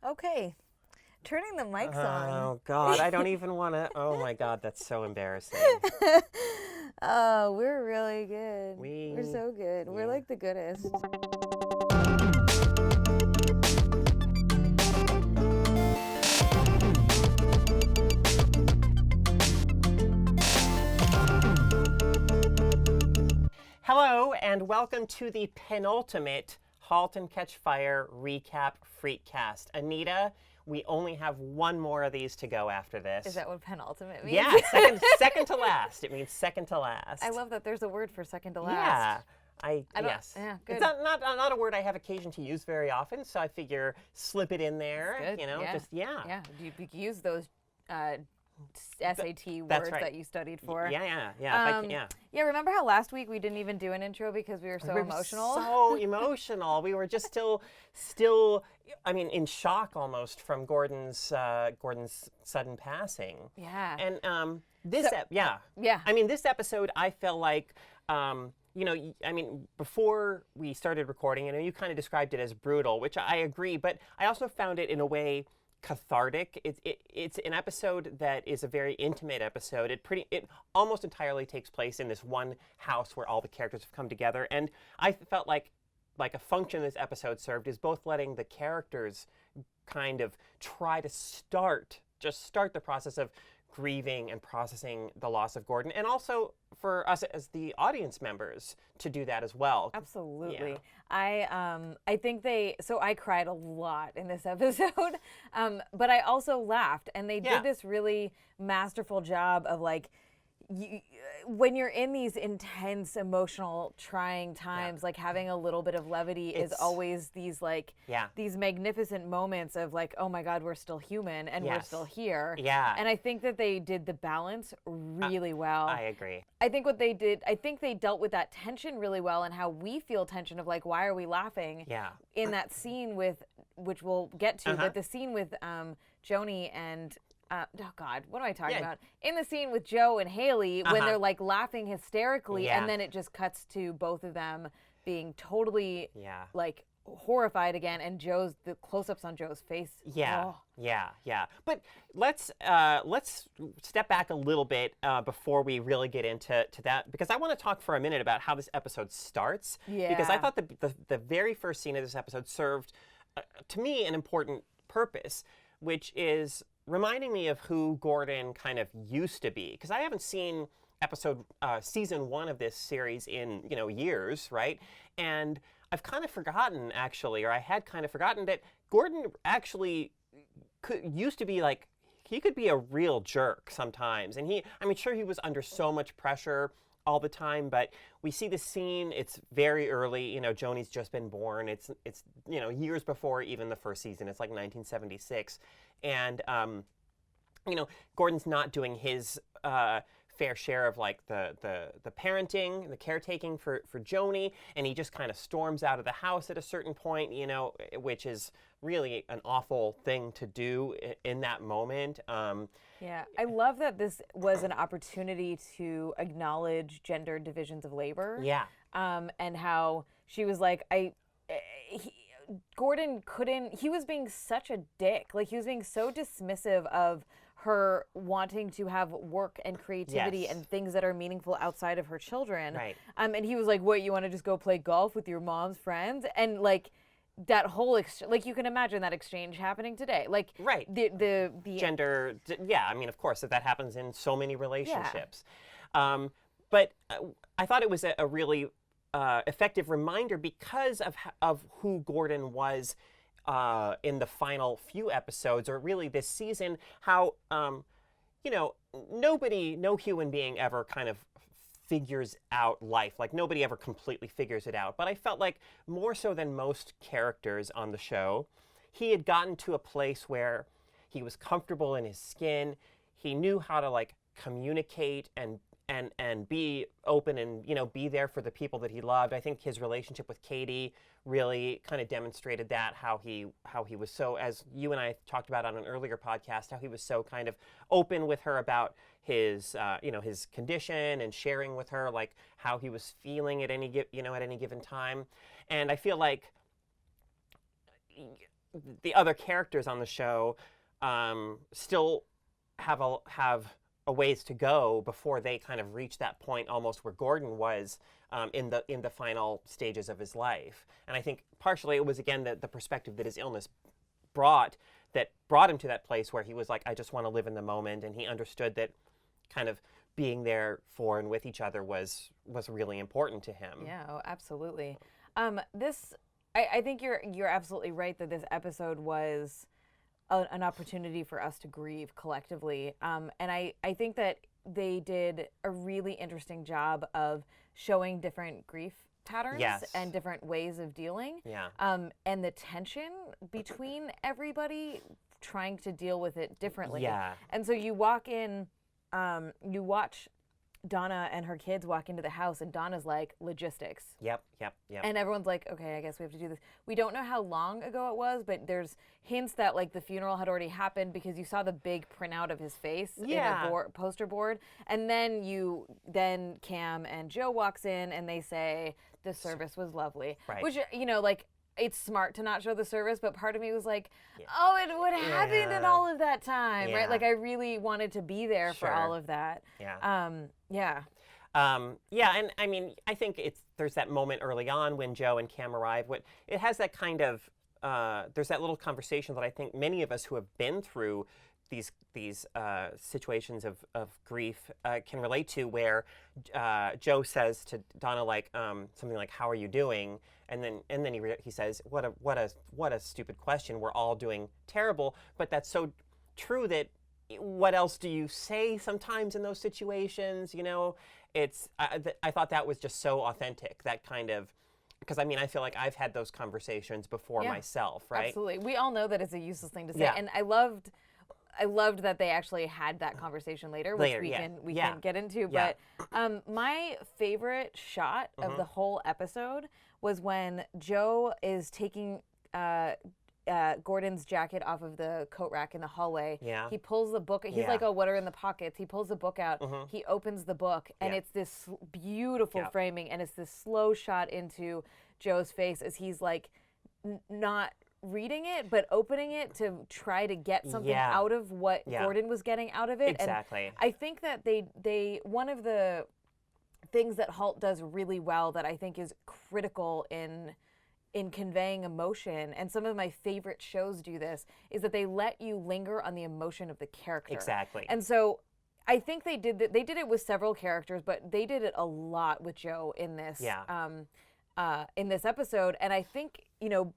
Okay. Turning the mics on. Oh, God, I don't even want to. Oh, my God, that's so embarrassing. Oh, we're really good. We're so good. Yeah. We're like the goodest. Hello, and welcome to the penultimate Halt and Catch Fire recap FREQCast. Anita, we only have one more of these to go after this. Is that what penultimate means? Yeah, second to last. It means second to last. I love that there's a word for second to last. Yeah. Yes. Yeah, good. It's not a word I have occasion to use very often, so I figure slip it in there. Good. Yeah. Yeah. You use those SAT words right. that you studied for. Yeah. Yeah, remember how last week we didn't even do an intro because we were so emotional? So emotional. We were just still, I mean, in shock almost from Gordon's sudden passing. Yeah. And Yeah. I mean, this episode, I felt like, before we started recording, you kind of described it as brutal, which I agree, but I also found it in a way cathartic. It's an episode that is a very intimate episode. It almost entirely takes place in this one house where all the characters have come together, and I felt like a function this episode served is both letting the characters kind of try to start the process of grieving and processing the loss of Gordon, and also for us as the audience members to do that as well. Absolutely. Yeah. I think I cried a lot in this episode, but I also laughed, and they did this really masterful job of like, when you're in these intense, emotional, trying times, like having a little bit of levity is always these these magnificent moments of like, oh my God, we're still human and we're still here. Yeah. And I think that they did the balance really well. I agree. I think they dealt with that tension really well, and how we feel tension of like, why are we laughing? Yeah. In that scene which we'll get to, but the scene with Joanie and oh God, what am I talking about? In the scene with Joe and Haley, when they're like laughing hysterically, and then it just cuts to both of them being totally like horrified again, and the close-ups on Joe's face. Yeah. But let's step back a little bit before we really get into that, because I want to talk for a minute about how this episode starts. Yeah. Because I thought the very first scene of this episode served, to me, an important purpose, which is reminding me of who Gordon kind of used to be, because I haven't seen season 1 of this series in years, right? And I've kind of forgotten, actually, or I had kind of forgotten that Gordon actually used to be like, he could be a real jerk sometimes, and sure, he was under so much pressure all the time, but we see the scene, it's very early, Joanie's just been born, it's years before even the first season, it's like 1976, and Gordon's not doing his fair share of like the parenting, the caretaking for Joanie, and he just kind of storms out of the house at a certain point, which is really an awful thing to do in that moment. Yeah, I love that this was an opportunity to acknowledge gender divisions of labor. Yeah. And how she was like, Gordon he was being such a dick. Like, he was being so dismissive of her wanting to have work and creativity and things that are meaningful outside of her children. Right. And he was like, what, you want to just go play golf with your mom's friends? And like, that whole you can imagine that exchange happening today. Like, right. The gender, of course, that happens in so many relationships. Yeah. But I thought it was a really effective reminder because of who Gordon was in the final few episodes, or really this season, how, no human being ever kind of figures out life. Like, nobody ever completely figures it out. But I felt like more so than most characters on the show, he had gotten to a place where he was comfortable in his skin. He knew how to like communicate and be open and, be there for the people that he loved. I think his relationship with Katie really kind of demonstrated that, how he was so, as you and I talked about on an earlier podcast, how he was so kind of open with her about his, his condition, and sharing with her like how he was feeling at any given time. And I feel like the other characters on the show still have a ways to go before they kind of reach that point almost where Gordon was in the final stages of his life. And I think partially it was, again, the perspective that his illness brought him to that place where he was like, I just want to live in the moment, and he understood that kind of being there for and with each other was really important to him. Yeah, oh, absolutely. I think you're absolutely right that this episode was an opportunity for us to grieve collectively. And I think that they did a really interesting job of showing different grief patterns and different ways of dealing. Yeah. And the tension between everybody trying to deal with it differently. Yeah. And so you walk in, you watch Donna and her kids walk into the house, and Donna's like, logistics. Yep. And everyone's like, okay, I guess we have to do this. We don't know how long ago it was, but there's hints that like the funeral had already happened because you saw the big printout of his face in a poster board. And then Kam and Joe walks in and they say, the service was lovely. Right. Which, like, it's smart to not show the service, but part of me was like, oh, it would have happened in all of that time, right? Like, I really wanted to be there for all of that. And I mean, I think there's that moment early on when Joe and Kam arrive. It has that kind of, there's that little conversation that I think many of us who have been through these situations of grief can relate to, where Joe says to Donna like something like, "How are you doing?" And then he says, "What a stupid question. We're all doing terrible." But that's so true that what else do you say sometimes in those situations? I thought that was just so authentic. That kind of. Because, I mean, I feel like I've had those conversations before myself, right? Absolutely. We all know that it's a useless thing to say. And I loved that they actually had that conversation later, which we can get into. Yeah. But my favorite shot of the whole episode was when Joe is taking Gordon's jacket off of the coat rack in the hallway. Yeah. He pulls the book. He's like, oh, what are in the pockets? He pulls the book out. He opens the book, and it's this beautiful framing, and it's this slow shot into Joe's face as he's like not reading it, but opening it to try to get something out of what Gordon was getting out of it. Exactly. And I think that they one of the things that Halt does really well that I think is critical in conveying emotion, and some of my favorite shows do this, is that they let you linger on the emotion of the character. Exactly. And so I think they did it with several characters, but they did it a lot with Joe in this in this episode. And I think,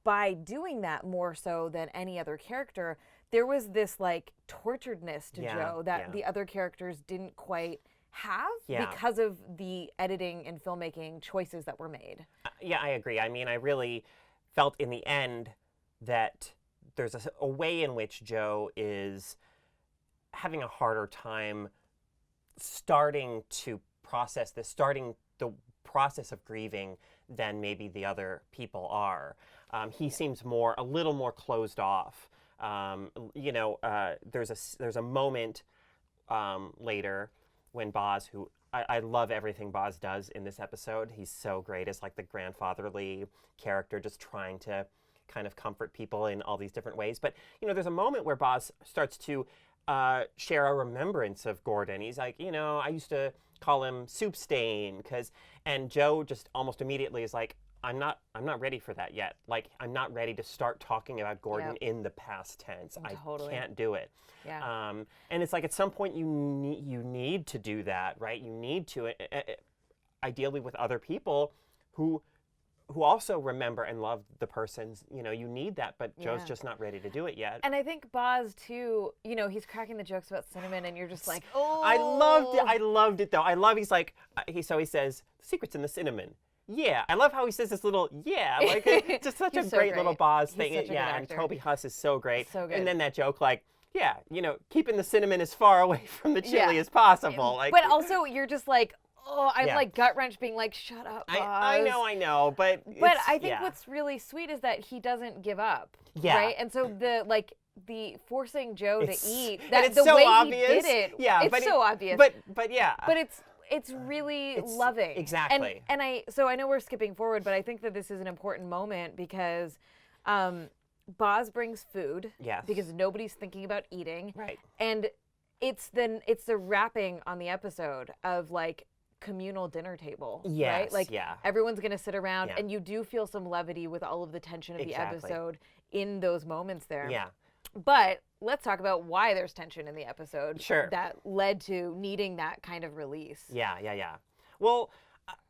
by doing that more so than any other character, there was this like torturedness to Joe that the other characters didn't quite have because of the editing and filmmaking choices that were made. I agree. I mean, I really felt in the end that there's a way in which Joe is having a harder time starting to process this, starting the process of grieving than maybe the other people are. He seems a little more closed off. There's a moment later when Boz, who I love everything Boz does in this episode. He's so great as like the grandfatherly character, just trying to kind of comfort people in all these different ways. But, there's a moment where Boz starts to share a remembrance of Gordon. He's like, I used to call him Soup Stain, and Joe just almost immediately is like, I'm not ready for that yet. Like, I'm not ready to start talking about Gordon in the past tense. Totally. I can't do it. Yeah. And it's like at some point you need to do that, right? You need to, ideally with other people who also remember and love the persons. You need that, but Joe's just not ready to do it yet. And I think Boz too, he's cracking the jokes about cinnamon, and you're just like, oh. I loved it though. He's like, he says, the secret's in the cinnamon. Yeah, I love how he says this little like just such a great little Boz thing. And Toby Huss is so great. So good. And then that joke like, keeping the cinnamon as far away from the chili as possible. Like, but also you're just like, oh, I'm like gut wrench being like, shut up, Boz. I know, but I think what's really sweet is that he doesn't give up. Yeah. Right? And so the forcing Joe to eat, it's the so way obvious. he did it, it's so obvious. But yeah. But it's really loving. Exactly. And I know we're skipping forward, but I think that this is an important moment because Boz brings food. Yes. Because nobody's thinking about eating. Right. And it's the wrapping on the episode of like communal dinner table. Yes. Right? Like everyone's gonna sit around, and you do feel some levity with all of the tension of the episode in those moments there. Yeah. But let's talk about why there's tension in the episode. Sure. That led to needing that kind of release. Yeah. Well,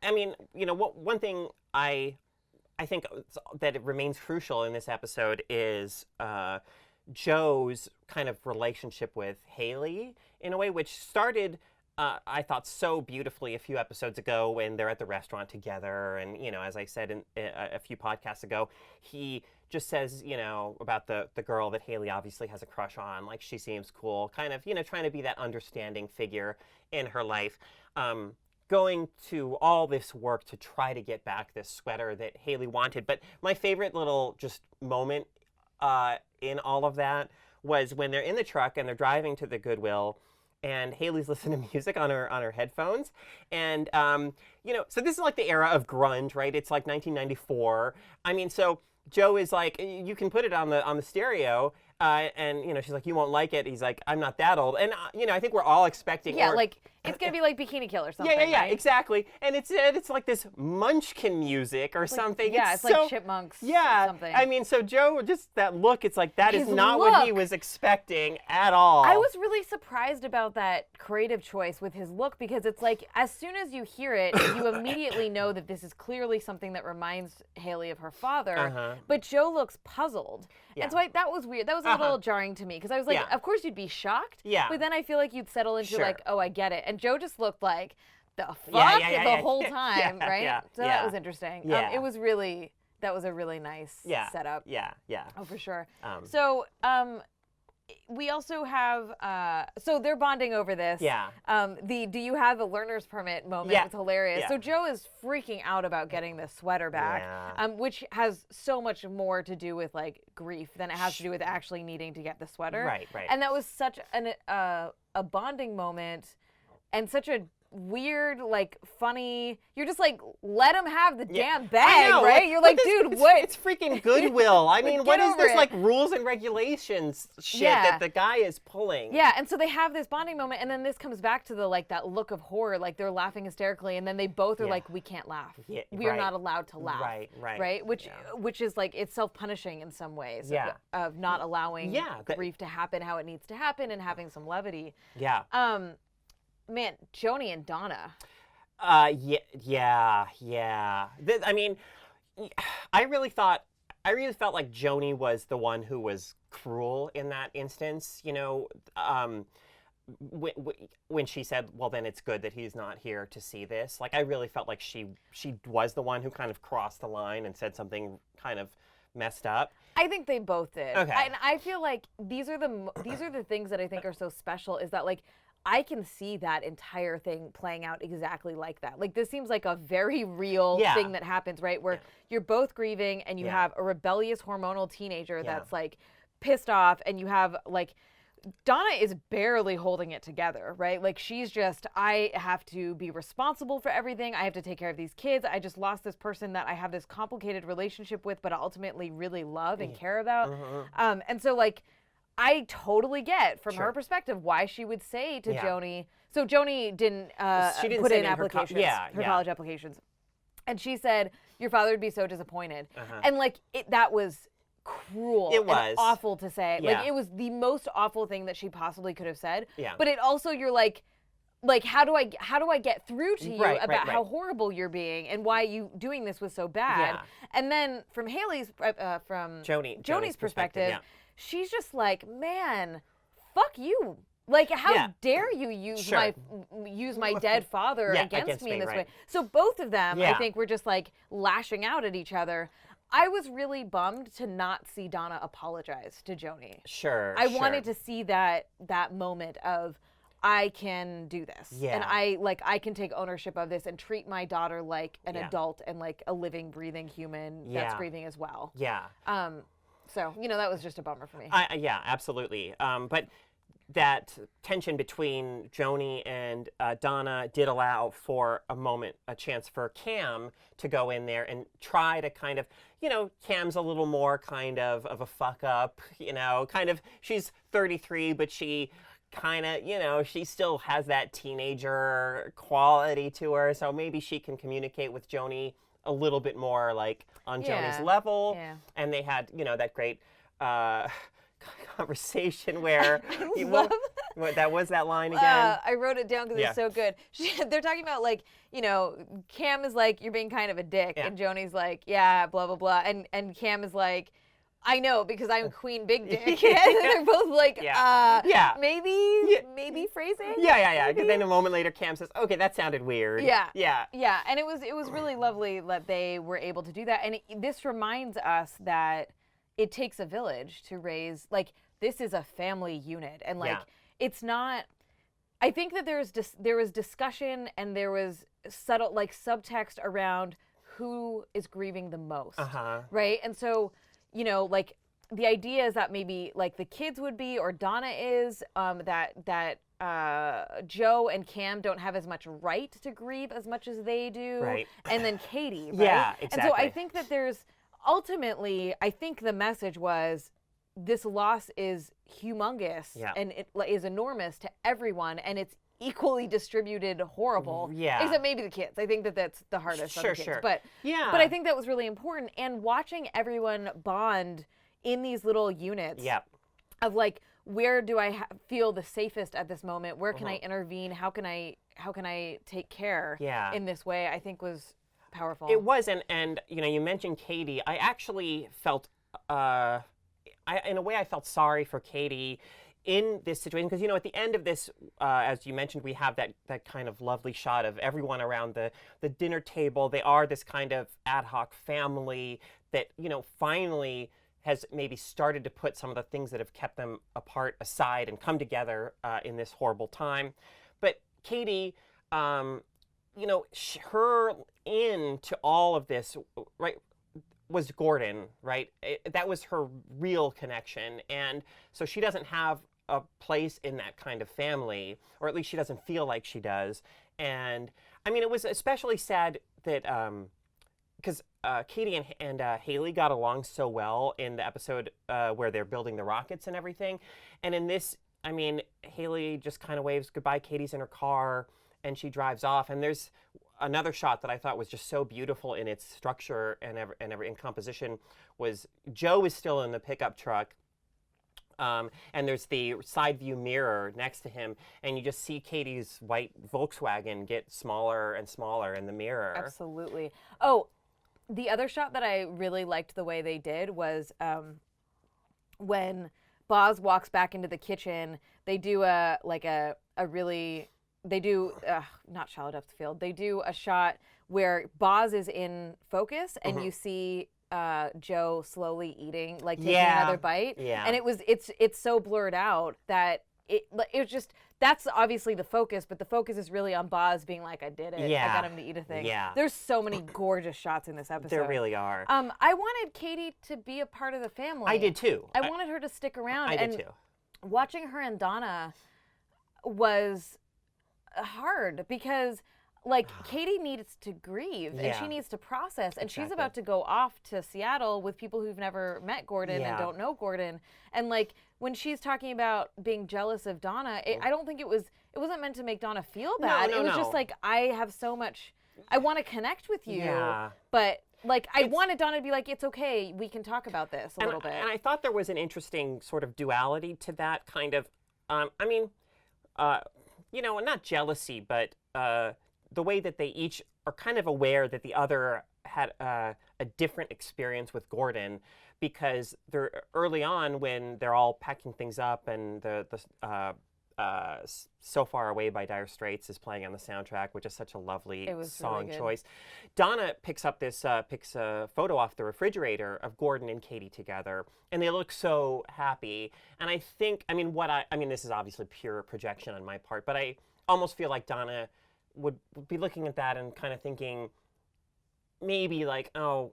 I mean, one thing I think that it remains crucial in this episode is Joe's kind of relationship with Haley in a way, which started, I thought, so beautifully a few episodes ago when they're at the restaurant together. And, as I said in a few podcasts ago, he just says, about the girl that Haley obviously has a crush on. Like, she seems cool, kind of, trying to be that understanding figure in her life. Going to all this work to try to get back this sweater that Haley wanted. But my favorite little just moment in all of that was when they're in the truck and they're driving to the Goodwill, and Haley's listening to music on her headphones. And, so this is like the era of grunge, right? It's like 1994. I mean, so Joe is like, you can put it on the stereo. And, she's like, you won't like it. He's like, I'm not that old. And, I think we're all expecting. Yeah, like, it's going to be like Bikini Kill or something. Yeah, right? exactly. And it's like this Munchkin music or something. Yeah, it's like Chipmunks or something. I mean, so Joe, just that look, it's like that is not what he was expecting at all. I was really surprised about that creative choice with his look, because it's like, as soon as you hear it, you immediately know that this is clearly something that reminds Haley of her father. But Joe looks puzzled. Yeah. And so that was weird. That was a little jarring to me, because I was like, of course you'd be shocked. Yeah. But then I feel like you'd settle into like, oh, I get it. And Joe just looked like the fuck the whole time, right? So that was interesting. Yeah. That was a really nice setup. Yeah. Oh, for sure. We also have, so they're bonding over this. Yeah. Do you have a learner's permit moment? Yeah. It's hilarious. Yeah. So Joe is freaking out about getting this sweater back, which has so much more to do with like grief than it has to do with actually needing to get the sweater. Right. And that was such a bonding moment, and such a weird, like, funny, you're just like, let him have the damn bag, right? You're like, dude, what? It's freaking Goodwill. I mean, what is this, like, rules and regulations shit that the guy is pulling? Yeah, and so they have this bonding moment, and then this comes back to the, like, that look of horror, like, they're laughing hysterically, and then they both are like, we can't laugh. We are not allowed to laugh. Right? Which is, like, it's self-punishing in some ways of not allowing grief to happen how it needs to happen and having some levity. Yeah. Man, Joanie and Donna. Yeah. I mean, I really felt like Joanie was the one who was cruel in that instance. When she said, well, then it's good that he's not here to see this. Like, I really felt like she was the one who kind of crossed the line and said something kind of messed up. I think they both did. Okay. And I feel like these are the things that I think are so special, is that, like, I can see that entire thing playing out exactly like that. Like, this seems like a very real thing that happens, right? Where you're both grieving, and you have a rebellious hormonal teenager that's like pissed off, and you have like Donna is barely holding it together, right? Like, she's just, I have to be responsible for everything. I have to take care of these kids. I just lost this person that I have this complicated relationship with, but I ultimately really love and care about. And so, like, I totally get from her perspective why she would say to Joanie. So Joanie didn't put in applications, her college applications, and she said, "Your father would be so disappointed," and like that was cruel. It was and awful to say. Like, it was the most awful thing that she possibly could have said. But it also, you're like how do I get through to you about how horrible you're being and why you doing this was so bad? And then from Joanie's perspective. She's just like, man, fuck you. Like, how dare you use my dead father against me in this way? So both of them, I think, were just like lashing out at each other. I was really bummed to not see Donna apologize to Joanie. I wanted to see that moment of, I can do this. And I can take ownership of this and treat my daughter like an adult and like a living, breathing human that's grieving as well. So, that was just a bummer for me. Yeah, absolutely. But that tension between Joanie and Donna did allow for a chance for Kam to go in there and try to kind of, Kam's a little more kind of a fuck up, kind of, she's 33, but she kind of, she still has that teenager quality to her. So maybe she can communicate with Joanie a little bit more like on Joanie's level. Yeah. And they had, that great conversation where that was that line again. I wrote it down because it's so good. They're talking about like, Kam is like, you're being kind of a dick, and Joanie's like, yeah, blah blah blah, and Kam is like, I know because I'm Queen Big Dick. And they're both like, maybe phrasing. Yeah. Because then a moment later, Kam says, okay, that sounded weird. Yeah. And it was really lovely that they were able to do that, and this reminds us that it takes a village to raise, like, this is a family unit. And, like, it's not, I think that there was discussion and there was subtle, like, subtext around who is grieving the most, right? And so, like, the idea is that maybe, like, the kids would be, or Donna is, that Joe and Kam don't have as much right to grieve as much as they do. Right. And then Katie, right? Yeah, exactly. And so I think that ultimately, I think the message was this loss is humongous and it is enormous to everyone, and it's equally distributed horrible. Yeah. Except maybe the kids. I think that's the hardest on the kids. But I think that was really important. And watching everyone bond in these little units of like, where do I feel the safest at this moment? Where can I intervene? How can I take care in this way? I think was powerful. It was, and you mentioned Katie. I actually felt, in a way, I felt sorry for Katie in this situation because at the end of this, as you mentioned, we have that kind of lovely shot of everyone around the dinner table. They are this kind of ad hoc family that finally has maybe started to put some of the things that have kept them apart aside and come together in this horrible time. But Katie, her into all of this, right, was Gordon, right? That was her real connection. And so she doesn't have a place in that kind of family, or at least she doesn't feel like she does. And I mean, it was especially sad that, because Katie and Haley got along so well in the episode where they're building the rockets and everything. And in this, I mean, Haley just kind of waves goodbye. Katie's in her car and she drives off. And there's another shot that I thought was just so beautiful in its structure and in composition was Joe is still in the pickup truck. And there's the side view mirror next to him, and you just see Katie's white Volkswagen get smaller and smaller in the mirror. Absolutely. Oh, the other shot that I really liked the way they did was when Boz walks back into the kitchen, they do not shallow depth field. They do a shot where Boz is in focus and you see Joe slowly eating, like taking another bite. Yeah. And it's so blurred out that it was just, that's obviously the focus, but the focus is really on Boz being like, I did it. Yeah. I got him to eat a thing. Yeah. There's so many gorgeous shots in this episode. There really are. I wanted Katie to be a part of the family. I did too. I wanted her to stick around. I did too. Watching her and Donna was hard because like Katie needs to grieve and she needs to process, and she's about to go off to Seattle with people who've never met Gordon and don't know Gordon. And like when she's talking about being jealous of Donna, I don't think it wasn't meant to make Donna feel bad. It was just like, I have so much, I want to connect with you, but like I wanted Donna to be like, it's okay, we can talk about this a little bit. And I thought there was an interesting sort of duality to that kind of, not jealousy, but the way that they each are kind of aware that the other had a different experience with Gordon, because they're early on when they're all packing things up and the So Far Away by Dire Straits is playing on the soundtrack, which is such a lovely song choice. Donna picks up this picks a photo off the refrigerator of Gordon and Katie together, and they look so happy. And I think, this is obviously pure projection on my part, but I almost feel like Donna would be looking at that and kind of thinking, maybe like, oh,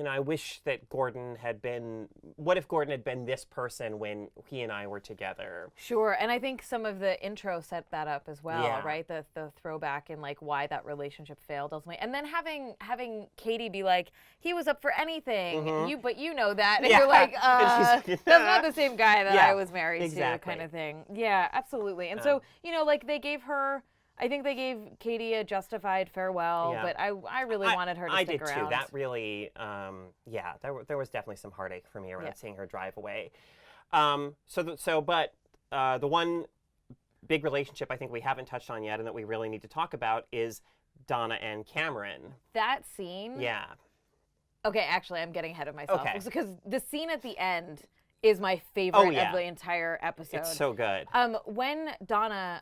I wish that what if Gordon had been this person when he and I were together? Sure, and I think some of the intro set that up as well, Yeah. right? The throwback and like why that relationship failed ultimately, and then having Katie be like, he was up for anything, but you know that, and you're like, that's not the same guy that I was married to, kind of thing. Yeah, absolutely. And so like they gave her. I think they gave Katie a justified farewell, but I really wanted her to stick around. I did too. That really, there was definitely some heartache for me around seeing her drive away. But the one big relationship I think we haven't touched on yet and that we really need to talk about is Donna and Cameron. That scene? Yeah. Okay, actually, I'm getting ahead of myself. Okay. Because the scene at the end is my favorite of the entire episode. It's so good. When Donna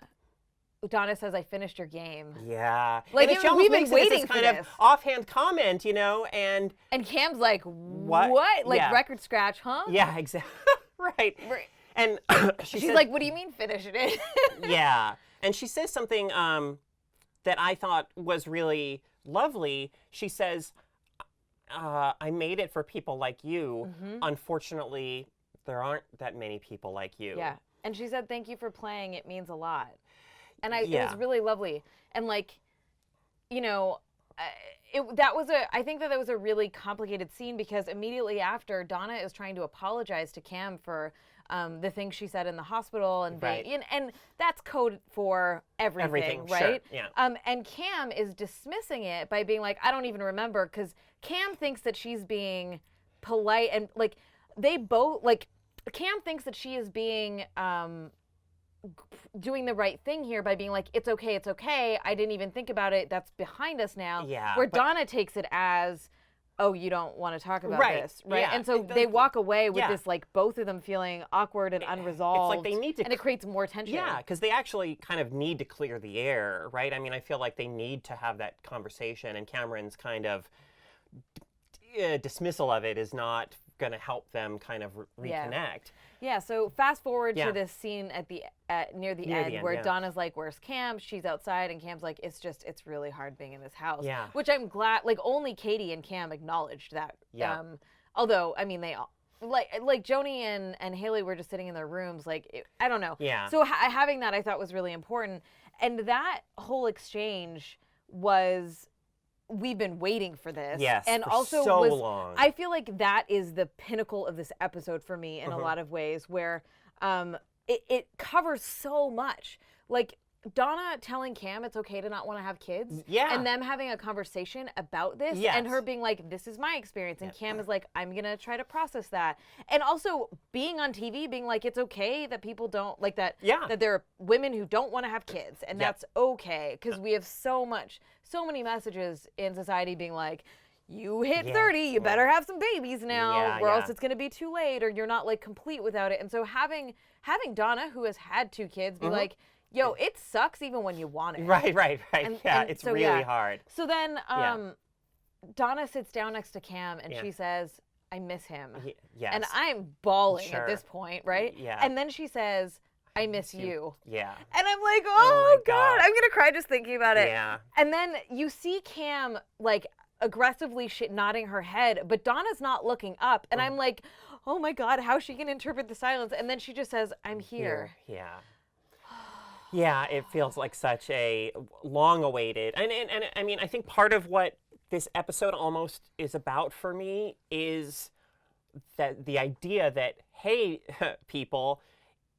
says, "I finished your game." Yeah. Like, we've been waiting for this. Kind of offhand comment, and Cam's like, what? Like, record scratch, huh? Yeah, exactly. Right. And she's like, what do you mean finish it? Yeah. And she says something that I thought was really lovely. She says, I made it for people like you. Unfortunately, there aren't that many people like you. Yeah. And she said, thank you for playing. It means a lot. And it was really lovely. And like, I think that was a really complicated scene because immediately after, Donna is trying to apologize to Kam for the things she said in the hospital and and that's code for everything, right? Sure. Yeah. And Kam is dismissing it by being like, I don't even remember, because Kam thinks that she's being polite and like they both like Kam thinks that she is being doing the right thing here by being like, it's okay, I didn't even think about it, that's behind us now. Yeah, where Donna takes it as, oh, you don't want to talk about this, right? Yeah. And so they walk away with this, like, both of them feeling awkward and unresolved. It's like they need to, and it creates more tension. Yeah, because they actually kind of need to clear the air, right? I mean, I feel like they need to have that conversation, and Cameron's kind of dismissal of it is not going to help them kind of reconnect. Yeah, so fast forward to this scene near the end where yeah. Donna's like, where's Kam? She's outside, and Cam's like, it's really hard being in this house. Yeah. Which I'm glad, like, only Katie and Kam acknowledged that. Yeah. Although, I mean, they all, like Joanie and Haley were just sitting in their rooms, like, I don't know. Yeah. So having that I thought was really important. And that whole exchange was, we've been waiting for this. Yes, and for also so long. I feel like that is the pinnacle of this episode for me in a lot of ways, where it covers so much. Like Donna telling Kam it's okay to not want to have kids. Yeah. And them having a conversation about this. Yes. And her being like, this is my experience. And Kam is like, I'm going to try to process that. And also being on TV, being like, it's okay that people don't, like that, that there are women who don't want to have kids. And that's okay. Because we have so many messages in society being like, you hit 30, you better have some babies now, or else it's going to be too late, or you're not like complete without it. And so having Donna, who has had 2 kids, be like, yo, it sucks even when you want it. Right. And it's so, really hard. So then Donna sits down next to Kam and she says, I miss him. Yes. And I'm bawling at this point, right? Yeah. And then she says, I miss you. Yeah. And I'm like, oh my God, I'm going to cry just thinking about it. Yeah. And then you see Kam like aggressively nodding her head, but Donna's not looking up. And I'm like, oh my God, how she can interpret the silence. And then she just says, I'm here. Yeah. Yeah, it feels like such a long-awaited, and I mean, I think part of what this episode almost is about for me is that the idea that, hey, people,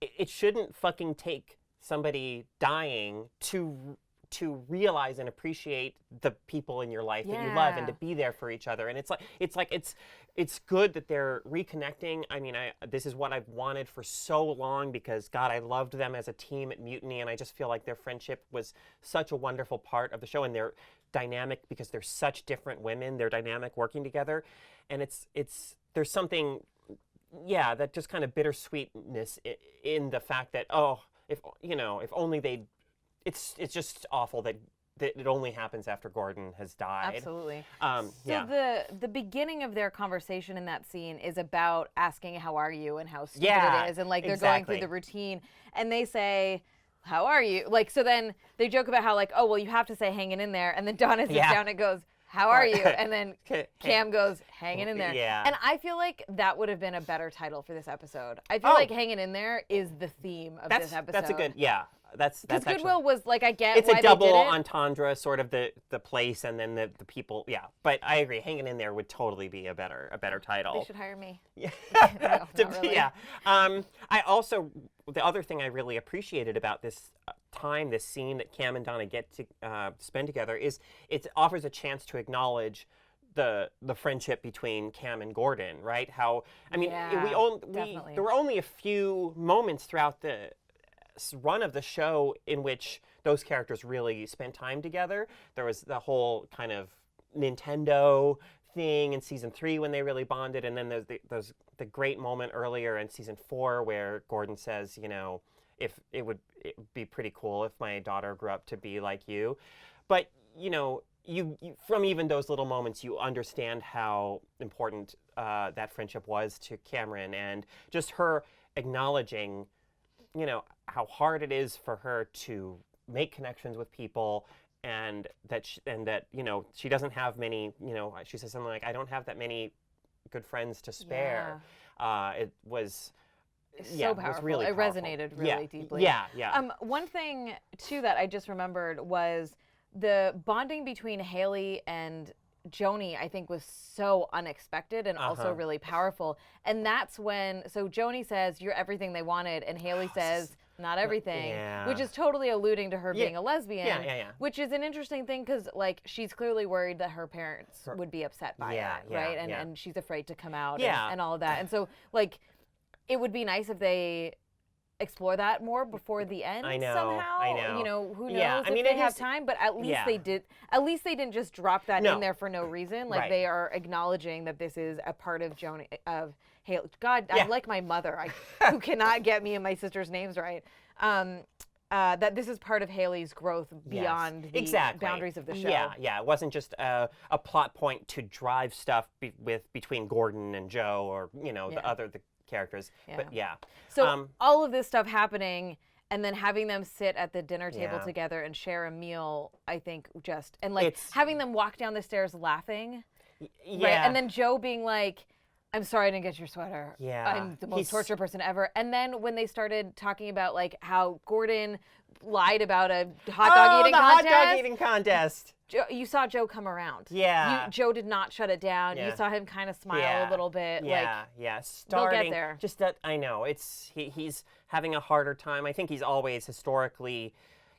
it shouldn't fucking take somebody dying to realize and appreciate the people in your life that you love and to be there for each other. And it's good that they're reconnecting. I mean, this is what I've wanted for so long because, God, I loved them as a team at Mutiny, and I just feel like their friendship was such a wonderful part of the show, and they're dynamic because they're such different women. They're dynamic working together, and there's something, that just kind of bittersweetness in the fact that, if only they'd. It's just awful that it only happens after Gordon has died. Absolutely. So the beginning of their conversation in that scene is about asking how are you and how stupid it is, and like they're going through the routine, and they say, how are you? Like, so then they joke about how like, oh well, you have to say hanging in there, and then Donna sits down and goes, how are you? And then Kam goes, hanging in there. Yeah. And I feel like that would have been a better title for this episode. I feel like hanging in there is the theme of this episode. That's a good, That's actually, Goodwill was like, I get it's why a double they did it. entendre, sort of the place and then the people. Yeah, but I agree. Hanging in there would totally be a better title. They should hire me. Yeah. No, not really. Yeah. I also, the other thing I really appreciated about this this scene that Kam and Donna get to spend together is it offers a chance to acknowledge the friendship between Kam and Gordon, right? How, I mean, there were only a few moments throughout the run of the show in which those characters really spent time together. There was the whole kind of Nintendo thing in season 3 when they really bonded, and then there's the great moment earlier in season 4 where Gordon says, you know, if it would be pretty cool if my daughter grew up to be like you. But you know, you from even those little moments, you understand how important that friendship was to Cameron, and just her acknowledging, you know, how hard it is for her to make connections with people, and that you know, she doesn't have many, you know, she says something like, I don't have that many good friends to spare. It was so powerful. It was really it powerful. Resonated really deeply. Yeah. One thing too that I just remembered was the bonding between Haley and Joanie, I think, was so unexpected and also really powerful. And that's when, so Joanie says, you're everything they wanted, and Haley says, not everything, which is totally alluding to her being a lesbian, which is an interesting thing because, like, she's clearly worried that her parents would be upset by that, right? And she's afraid to come out and all of that. And so, like, it would be nice if they explore that more before the end somehow. I know. You know, who knows if they have time, but at least they did. At least they didn't just drop that in there for no reason. Like they are acknowledging that this is a part of Joanie, of Haley. God, I'm like my mother, who cannot get me and my sister's names right. That this is part of Haley's growth beyond the boundaries of the show. Yeah. It wasn't just a plot point to drive stuff between Gordon and Joe, or you know the characters. But so all of this stuff happening, and then having them sit at the dinner table together and share a meal, I think and like having them walk down the stairs laughing, right? And then Joe being like, I'm sorry I didn't get your sweater. I'm the most tortured person ever. And then when they started talking about like how Gordon lied about a hot dog eating contest. Hot dog eating contest. You saw Joe come around. Joe did not shut it down. You saw him kind of smile a little bit. Starting, they'll get there. Just that, I know, he's having a harder time. I think he's always historically,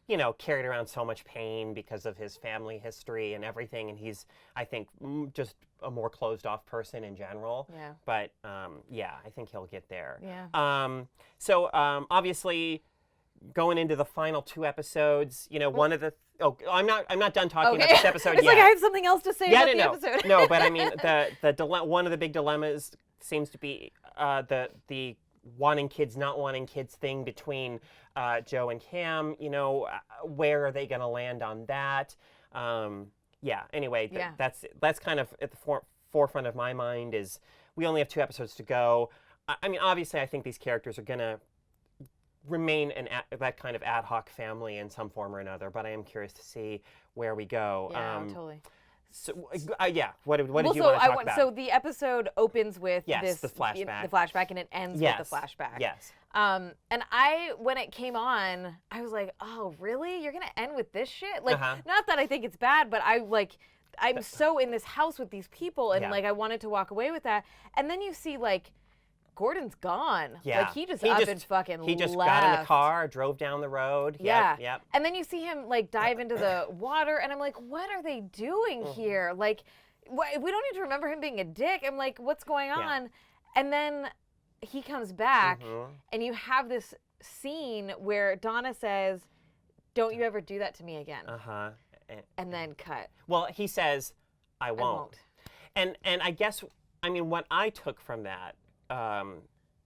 you know, carried around so much pain because of his family history and everything. And he's, I think, just a more closed off person in general. But I think he'll get there. So obviously, going into the final 2 episodes, you know, one of the I'm not done talking about this episode yet. Like I have something else to say about the episode. No, but I mean one of the big dilemmas seems to be the wanting kids, not wanting kids thing between Joe and Kam. You know, where are they going to land on that? Anyway, that's kind of at the forefront of my mind. Is we only have 2 episodes to go. I mean, obviously, I think these characters are going to remain that kind of ad hoc family in some form or another, but I am curious to see where we go. Totally. So, what did you want to talk about? So the episode opens with the flashback. The flashback, and it ends with the flashback. Yes. And when it came on, I was like, oh, really? You're going to end with this shit? Like, not that I think it's bad, but I'm so in this house with these people, and like, I wanted to walk away with that. And then you see, like, Gordon's gone. Like, he just fucking left. He just got in the car, drove down the road. Yep. And then you see him, like, dive into the water, and I'm like, what are they doing here? Like, we don't need to remember him being a dick. I'm like, what's going on? And then he comes back, and you have this scene where Donna says, don't you ever do that to me again. And then cut. Well, he says, I won't. And I guess, I mean, what I took from that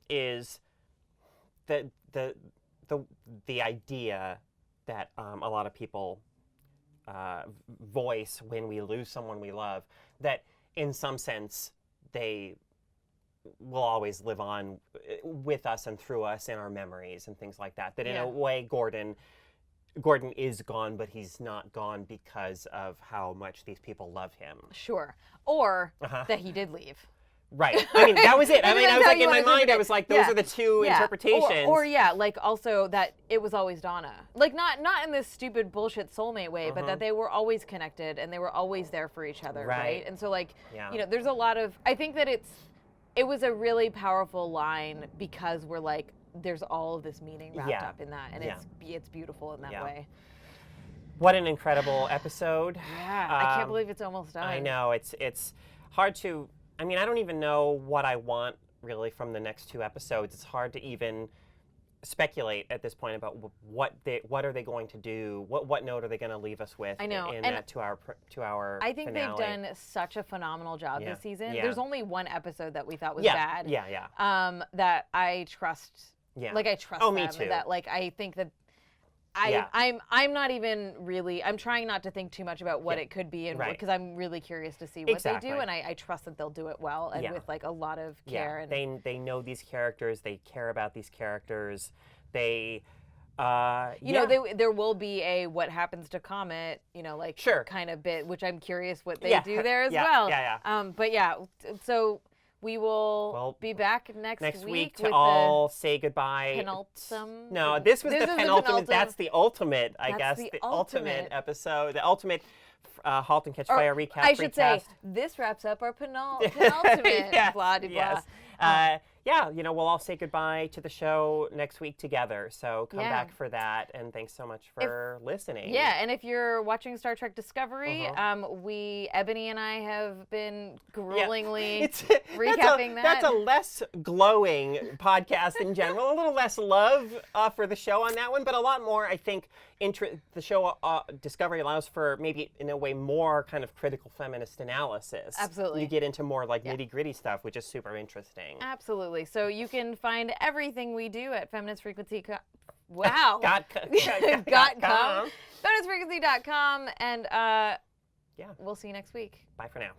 is the idea that a lot of people voice when we lose someone we love, that in some sense they will always live on with us and through us in our memories and things like that. That in a way, Gordon Gordon is gone, but he's not gone because of how much these people love him. Sure. Or that he did leave. Right. I mean, that was it. I mean, I was like, in my mind, I was like, those are the two interpretations. Or like also that it was always Donna. Like not in this stupid bullshit soulmate way, but that they were always connected and they were always there for each other, right? And so like, you know, there's a lot of, I think that it was a really powerful line because we're like, there's all of this meaning wrapped up in that, and it's beautiful in that way. What an incredible episode. Yeah, I can't believe it's almost done. I know, it's hard to, I mean, I don't even know what I want really from the next 2 episodes. It's hard to even speculate at this point about what are they going to do, what note are they going to leave us with in that 2-hour I think finale. they've done such a phenomenal job this season. Yeah. There's only one episode that we thought was bad. That I trust. Yeah. Like I trust Oh, them. me too. That like I think that I'm not even really, I'm trying not to think too much about what it could be, and because I'm really curious to see what they do, and I trust that they'll do it well and with like a lot of care. And they know these characters, they care about these characters, they you know, there will be a what happens to Comet, you know, like kind of bit, which I'm curious what they do there as well. But so we will be back next week to all say goodbye. Penultimate. No, this was the penultimate. That's the ultimate, I guess. The ultimate episode. The ultimate Halt and Catch Fire recap. I should say, this wraps up our penultimate. Blah, blah, blah. Yeah, you know, we'll all say goodbye to the show next week together. So come back for that, and thanks so much for listening. Yeah, and if you're watching Star Trek Discovery, Ebony and I have been gruelingly recapping that. That's a less glowing podcast in general, a little less love for the show on that one, but a lot more, I think, the show Discovery allows for maybe, in a way, more kind of critical feminist analysis. Absolutely. You get into more like nitty-gritty stuff, which is super interesting. Absolutely. So you can find everything we do at Feminist Frequency. Wow. .com. FeministFrequency.com. And we'll see you next week. Bye for now.